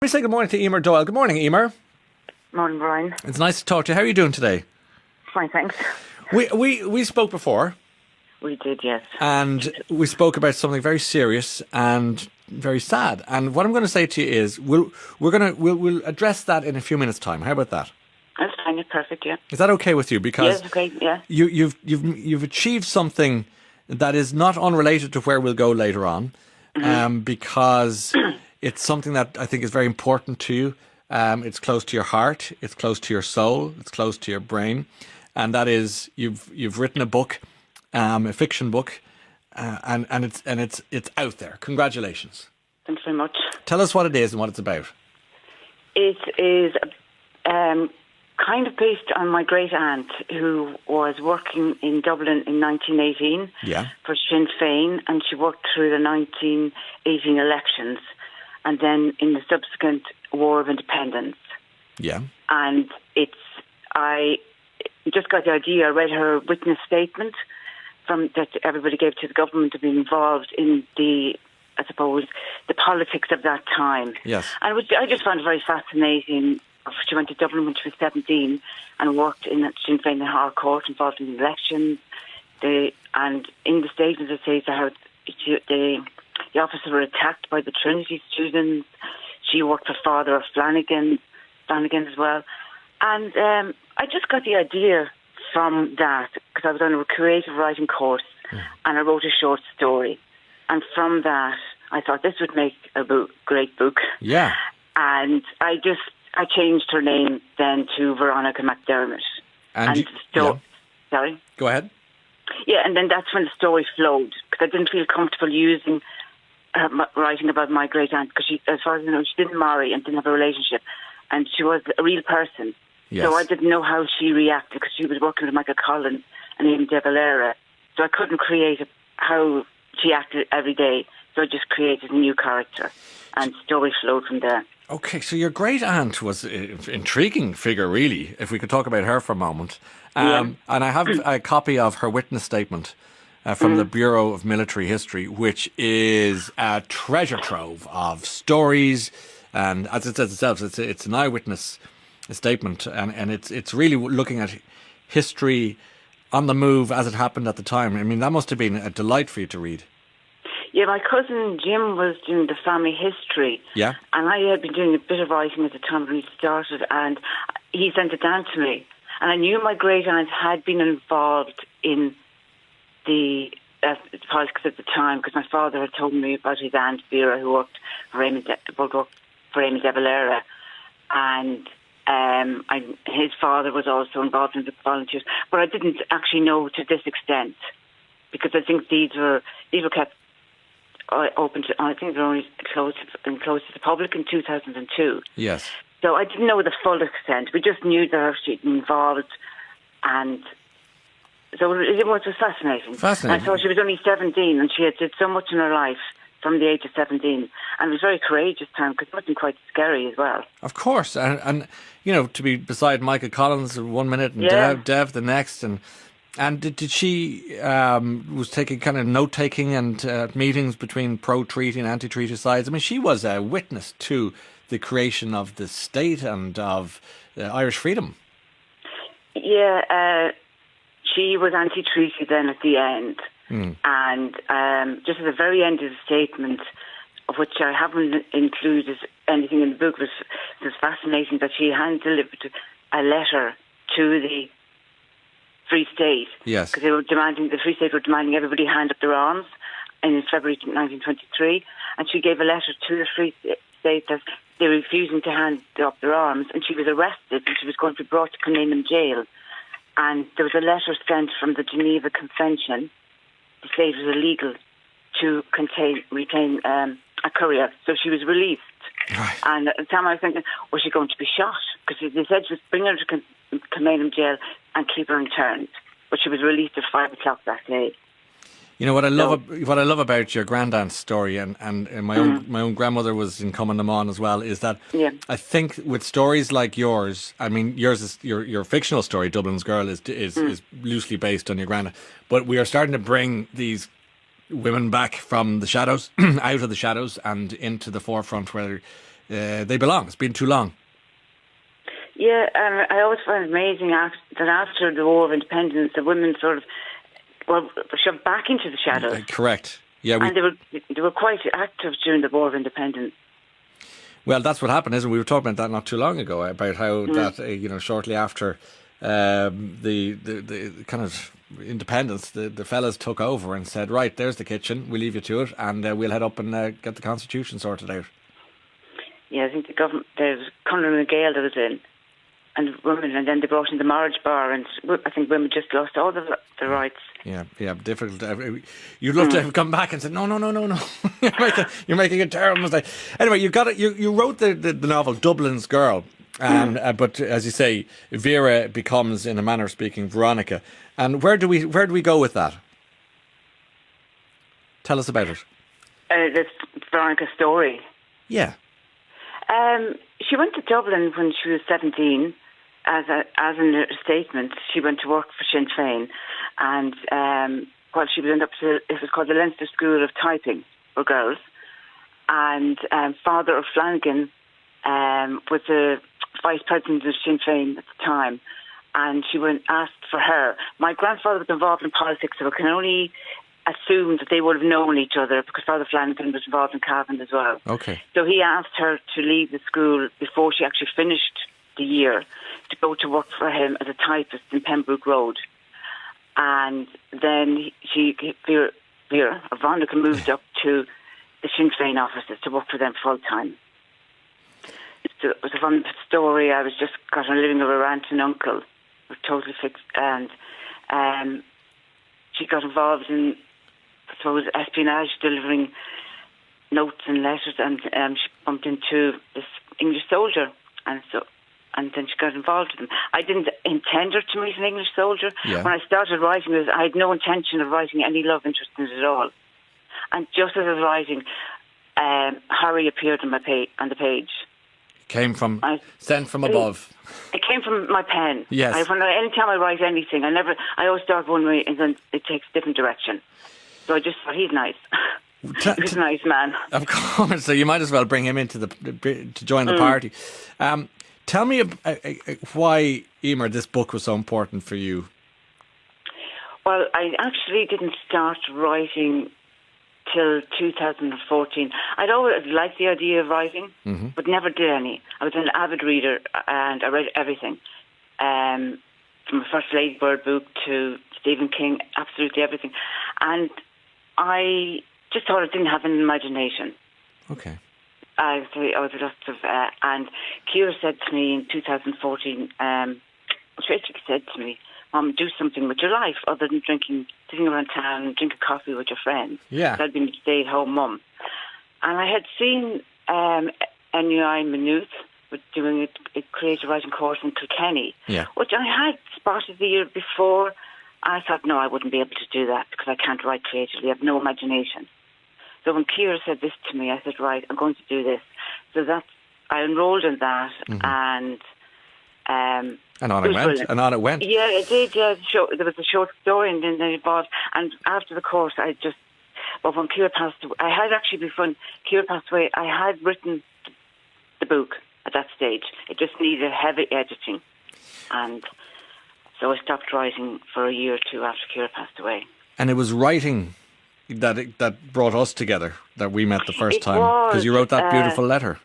Let me say good morning to Eimear Doyle. Good morning, Eimear. Morning, Brian. It's nice to talk to you. How are you doing today? Fine, thanks. We spoke before. We did, yes. And we spoke about something very serious and very sad. And what I'm going to say to you is, we'll address that in a few minutes' time. How about that? That's fine. It's perfect. Yeah. Is that okay with you? Because yes, okay. Yeah. You've achieved something that is not unrelated to where we'll go later on, because it's something that I think is very important to you. It's close to your heart. It's close to your soul. It's close to your brain, and that is you've written a book, a fiction book, and it's out there. Congratulations! Thanks very much. Tell us what it is and what it's about. It is kind of based on my great aunt who was working in Dublin in 1918 for Sinn Féin, and she worked through the 1918 elections, and then in the subsequent War of Independence. Yeah. And I just got the idea. I read her witness statement that everybody gave to the government to be involved in the politics of that time. Yes. And I just found it very fascinating. She went to Dublin when she was 17 and worked in Sinn Féin in Harcourt, involved in the elections. And in the statement it says how the officers were attacked by the Trinity students. She worked for Father Flanagan as well. And I just got the idea from that because I was on a creative writing course and I wrote a short story. And from that, I thought this would make a great book. Yeah. And I changed her name then to Veronica McDermott. Sorry? Go ahead. Yeah, and then that's when the story flowed because I didn't feel comfortable using writing about my great aunt because as far as I know, she didn't marry and didn't have a relationship, and she was a real person. Yes. So I didn't know how she reacted because she was working with Michael Collins and Aimear de Valera. So I couldn't create how she acted every day. So I just created a new character, and story flowed from there. Okay, so your great aunt was an intriguing figure, really. If we could talk about her for a moment, and I have a copy of her witness statement from the Bureau of Military History, which is a treasure trove of stories. And as it says itself, it's an eyewitness statement, and it's really looking at history on the move as it happened at the time. I mean, that must have been a delight for you to read. Yeah, my cousin Jim was doing the family history. Yeah. And I had been doing a bit of writing at the time when we started, and he sent it down to me. And I knew my great aunt had been involved in the politics at the time because my father had told me about his aunt Vera, who worked for Aimear de Valera, and his father was also involved in the volunteers. But I didn't actually know to this extent because I think these were kept open to. I think they're only closed to the public in 2002. Yes. So I didn't know the full extent. We just knew that she'd been involved, and so it was fascinating. Fascinating. I thought she was only 17, and she had did so much in her life from the age of 17, and it was very courageous time because it wasn't quite scary as well. Of course, and you know, to be beside Michael Collins 1 minute and Dev the next, and did she was taking kind of note taking and meetings between pro-treaty and anti-treaty sides? I mean, she was a witness to the creation of the state and of Irish freedom. Yeah, she was anti-treaty then at the end. And just at the very end of the statement, of which I haven't included anything in the book, was fascinating that she hand-delivered a letter to the Free State. Yes. Because the Free State were demanding everybody hand up their arms in February 1923. And she gave a letter to the Free State that they were refusing to hand up their arms. And she was arrested and she was going to be brought to Cunningham Jail. And there was a letter sent from the Geneva Convention to say it was illegal to retain a courier. So she was released. Right. And at the time I was thinking, was she going to be shot? Because they said just bring her to Cunningham Jail and keep her interned. But she was released at 5 o'clock that day. You know what I love about your grandaunt's story, and my own grandmother was in Cumann as well, is that I think with stories like yours, I mean yours is your fictional story, Dublin's Girl, is loosely based on your grandaunt, but we are starting to bring these women back from the shadows, out of the shadows and into the forefront, where they belong. It's been too long. Yeah, I always find it amazing that after the War of Independence, the women sort of were shoved back into the shadows. Correct. Yeah, and they were quite active during the War of Independence. Well, that's what happened, isn't it? We were talking about that not too long ago, about how that, shortly after the kind of independence, the fellas took over and said, right, there's the kitchen, we'll leave you to it, and we'll head up and get the constitution sorted out. Yeah, I think the government, there was Conor McGale that was in, and women, and then they brought in the marriage bar, and I think women just lost all the rights. Yeah, difficult. You'd love to have come back and said, no. you're making a terrible mistake. Anyway, you got it. You wrote the novel Dublin's Girl, and but as you say, Vera becomes, in a manner of speaking, Veronica. And where do we go with that? Tell us about it. This Veronica story. Yeah. She went to Dublin when she was 17. As in her statement, she went to work for Sinn Féin, and while she was it was called the Leinster School of Typing for girls. And Father O'Flanagan was the vice president of Sinn Féin at the time, and she asked for her. My grandfather was involved in politics, so I can only assume that they would have known each other because Father Flanagan was involved in Cavan as well. Okay. So he asked her to leave the school before she actually finished the year to go to work for him as a typist in Pembroke Road. And then Veronica moved up to the Sinn Féin offices to work for them full time. So it was a fun story. I was just got on living with her aunt and uncle. We're totally fixed. And she got involved in, I suppose, espionage, delivering notes and letters, and she bumped into this English soldier, and then she got involved with him. I didn't intend her to meet an English soldier. Yeah. When I started writing this, I had no intention of writing any love interest in it at all. And just as I was writing, Harry appeared on the page. Sent from above. It came from my pen. Yes. Anytime I write anything, I always start one way and then it takes a different direction. So I just thought, he's nice. He's a nice man. Of course. So you might as well bring him into to join the party. Tell me why, Eimear, this book was so important for you. Well, I actually didn't start writing till 2014. I'd always liked the idea of writing, but never did any. I was an avid reader and I read everything. From the first Lady Bird book to Stephen King, absolutely everything. And I just thought I didn't have an imagination. Okay. I was lots of, and Ciara said to me in 2014, she basically said to me, Mom, do something with your life other than sitting around town, drinking coffee with your friends. Yeah. I'd been a stay-at-home mum. And I had seen Eimear Lawlor doing a creative writing course in Kilkenny, which I had spotted the year before. I thought, no, I wouldn't be able to do that because I can't write creatively. I have no imagination. So when Ciara said this to me, I said, right, I'm going to do this. So I enrolled in that, and on it went. Yeah, it did. Yeah, there was a short story, and then it evolved. And after the course, when Ciara passed away, before Ciara passed away, I had written the book at that stage. It just needed heavy editing, and so I stopped writing for a year or two after Ciara passed away. And it was writing that brought us together, that we met the first time, because you wrote that beautiful letter.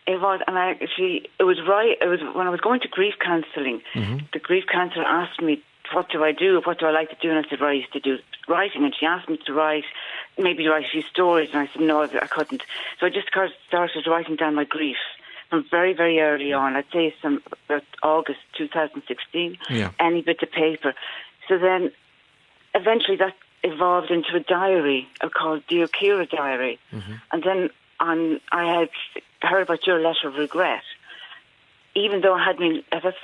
It was, and it was right. It was when I was going to grief counselling. The grief counsellor asked me, "What do I do? What do I like to do?" And I said, "Well, I used to do writing." And she asked me to write a few stories, and I said, "No, I couldn't." So I just started writing down my grief from very, very early on. I'd say about August 2016. Yeah. Any bit of paper. So then, eventually, that evolved into a diary called Dear Ciara Diary. And then I had heard about your letter of regret. Even though I had been, at that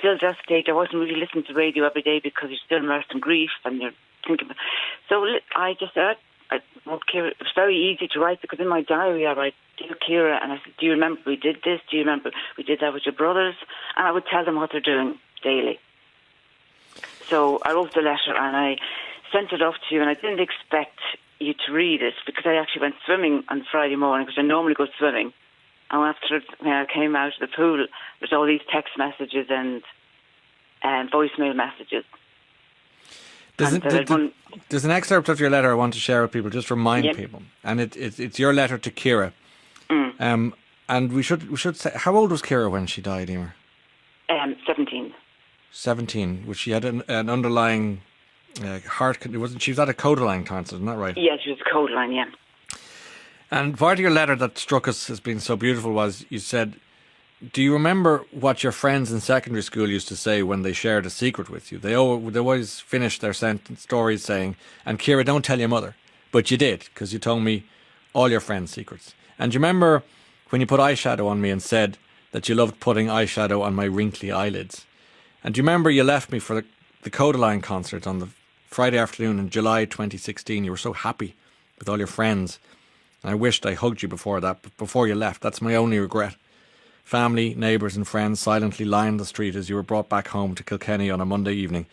stage, I wasn't really listening to radio every day because you're still immersed in grief and you're thinking about. So I just said, I wrote Ciara. It was very easy to write because in my diary I write, Dear Ciara, and I said, do you remember we did this? Do you remember we did that with your brothers? And I would tell them what they're doing daily. So I wrote the letter and I sent it off to you, and I didn't expect you to read it because I actually went swimming on Friday morning because I normally go swimming And after I came out of the pool, there's all these text messages and voicemail messages. There's an excerpt of your letter I want to share with people, just remind people. And it's your letter to Ciara. And we should say, how old was Ciara when she died, Eimear? 17. 17, which she had an underlying heart. She was at a codaline cancer, isn't that right? Yeah, she was codaline, yeah. And part of your letter that struck us as being so beautiful was, you said, do you remember what your friends in secondary school used to say when they shared a secret with you? They always finished their stories saying, and Ciara, don't tell your mother. But you did, because you told me all your friends' secrets. And do you remember when you put eyeshadow on me and said that you loved putting eyeshadow on my wrinkly eyelids? And do you remember you left me for the Codaline concert on the Friday afternoon in July 2016? You were so happy with all your friends. And I wished I hugged you before that, but before you left. That's my only regret. Family, neighbours and friends silently lined the street as you were brought back home to Kilkenny on a Monday evening.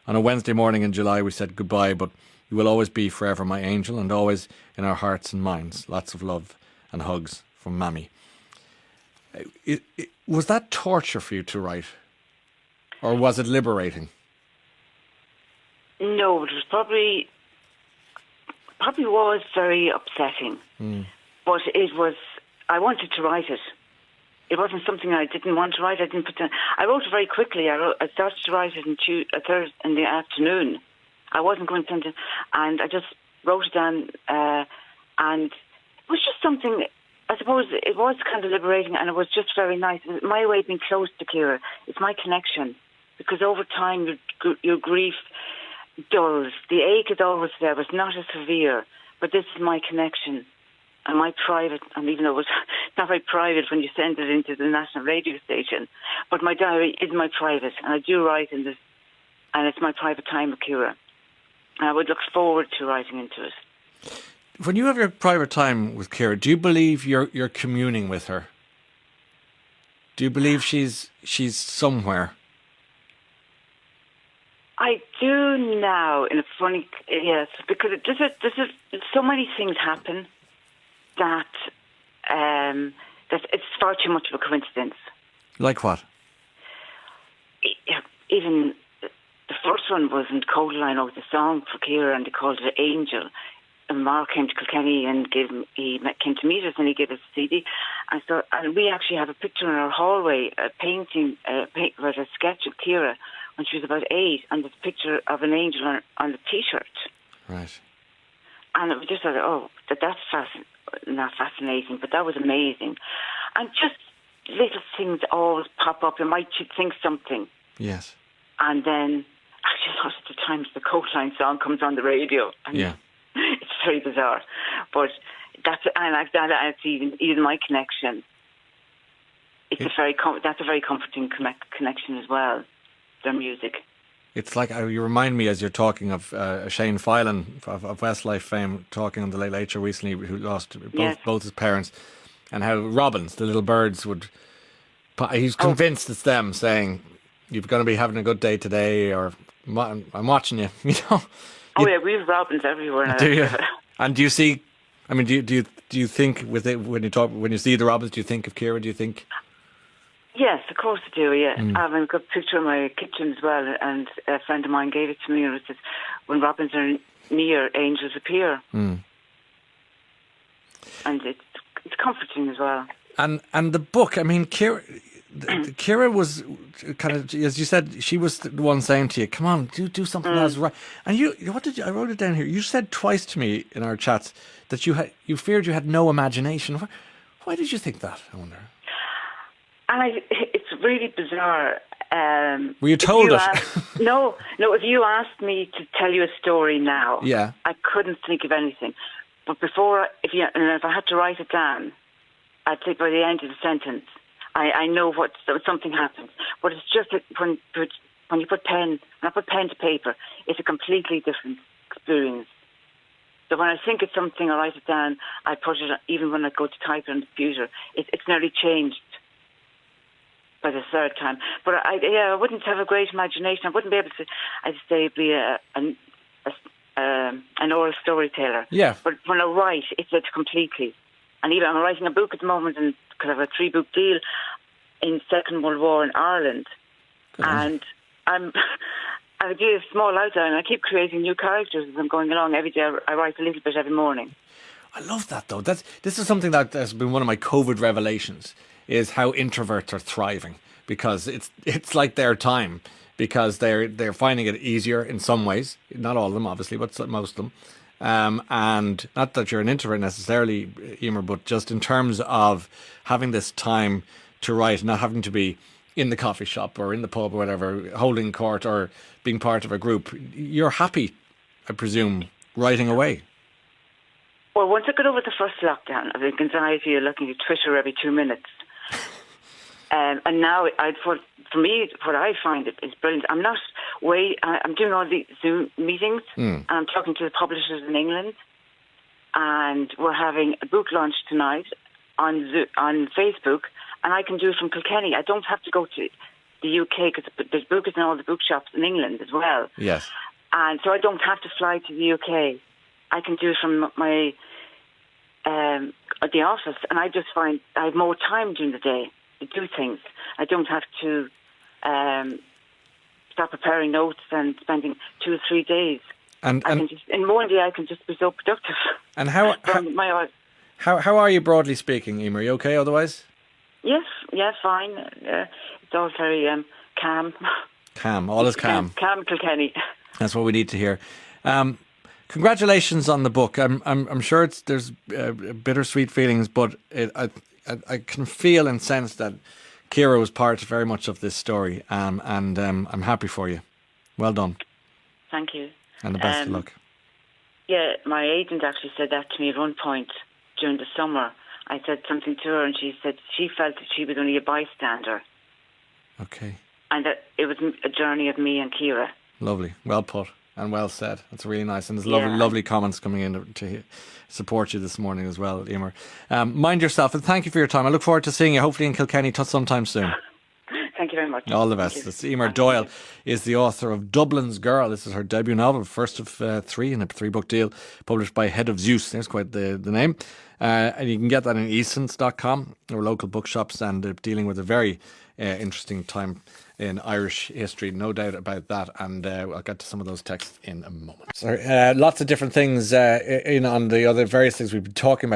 On a Wednesday morning in July we said goodbye, but you will always be forever my angel and always in our hearts and minds. Lots of love and hugs from Mammy. Was that torture for you to write? Or was it liberating? No, it was probably was very upsetting. But I wanted to write it. It wasn't something I didn't want to write. I wrote it very quickly. I started to write it a Thursday in the afternoon. I wasn't going to send it, and I just wrote it down. And it was just something. I suppose it was kind of liberating, and it was just very nice. It was my way of being close to Ciara. It's my connection, because over time your grief dulls. The ache is always there, but it's not as severe. But this is my connection. And my private, and even though it's not very private when you send it into the national radio station, but my diary is my private, and I do write in this, and it's my private time with Ciara. And I would look forward to writing into it. When you have your private time with Ciara, do you believe you're communing with her? Do you believe she's somewhere? I do now, in a funny, yes, because so many things happen that it's far too much of a coincidence. Like what? Even the first one was in Codaline, the song for Ciara, and they called it Angel. And Mark came to Kilkenny and he came to meet us, and he gave us a CD. And we actually have a picture in our hallway, a painting, a sketch of Ciara when she was about 8, and there's a picture of an angel on the T-shirt. Right. And we just thought, that's not fascinating, but that was amazing. And just little things always pop up. You might think something. Yes. And then, actually, a lot of the times the Codaline song comes on the radio. And yeah. It's very bizarre. But that's even my connection. That's a very comforting connection as well, their music. It's like, you remind me as you're talking of Shane Filan of Westlife fame, talking on the Late Late Show recently, who lost both his parents, and how robins, the little birds, he's convinced it's them saying, you're going to be having a good day today, or I'm watching you, you know. Yeah, we have robins everywhere now. Do you? And do you see, do you think with it, when you see the robins, do you think of Ciara, do you think? Yes, of course I do, yeah. I've got a picture in my kitchen as well, and a friend of mine gave it to me, and it says, when robins are near, angels appear. And it's comforting as well. And the book, Ciara was kind of, as you said, she was the one saying to you, come on, do something else right. And I wrote it down here, you said twice to me in our chats that you feared you had no imagination. Why did you think that, I wonder? And it's really bizarre. Were you told it? No. If you asked me to tell you a story now, yeah, I couldn't think of anything. But before, if I had to write it down, I'd say by the end of the sentence, I know something happens. But it's just that when you put pen to paper, it's a completely different experience. So when I think of something, I write it down. I put it, even when I go to type it on the computer, it's nearly changed by the third time. But I wouldn't have a great imagination. I wouldn't be able to, I'd say, be an oral storyteller. Yeah. But when I write, it's completely. And even I'm writing a book at the moment, and because I have a 3-book deal in Second World War in Ireland, and I do a small outline. I keep creating new characters as I'm going along. Every day I write a little bit every morning. I love that, though. This is something that has been one of my COVID revelations, is how introverts are thriving, because it's like their time, because they're finding it easier in some ways. Not all of them, obviously, but most of them. And not that you're an introvert necessarily, Eimear, but just in terms of having this time to write, not having to be in the coffee shop or in the pub or whatever, holding court or being part of a group. You're happy, I presume, writing away. Well, once I got over the first lockdown of anxiety, looking at Twitter every 2 minutes. And now, for me, what I find is brilliant. I'm doing all the Zoom meetings, and I'm talking to the publishers in England, and we're having a book launch tonight on Facebook, and I can do it from Kilkenny. I don't have to go to the UK, because there's books in all the bookshops in England as well. Yes. And so I don't have to fly to the UK. I can do it from my the office, and I just find I have more time during the day to do things. I don't have to start preparing notes and spending 2 or 3 days. And in one day I can just be so productive. And how are you broadly speaking, Eimear? Are you okay otherwise? Yes, fine. It's all very calm. Calm, all is calm. Calm Kilkenny. That's what we need to hear. Congratulations on the book. I'm sure there's bittersweet feelings, but I can feel and sense that Ciara was part very much of this story, and I'm happy for you. Well done. Thank you. And the best of luck. Yeah, my agent actually said that to me at one point during the summer. I said something to her, and she said she felt that she was only a bystander. Okay. And that it was a journey of me and Ciara. Lovely. Well put and well said. That's really nice. And there's lovely comments coming in to support you this morning as well, Eimear. Mind yourself, and thank you for your time. I look forward to seeing you hopefully in Kilkenny sometime soon. Thank you very much. All the best. Eimear Doyle is the author of Dublin's Girl. This is her debut novel, first of 3 in a 3-book deal, published by Head of Zeus. There's quite the name. And you can get that in easons.com or local bookshops, and dealing with a very interesting time in Irish history, no doubt about that. And I'll get to some of those texts in a moment. Lots of different things on the other various things we've been talking about.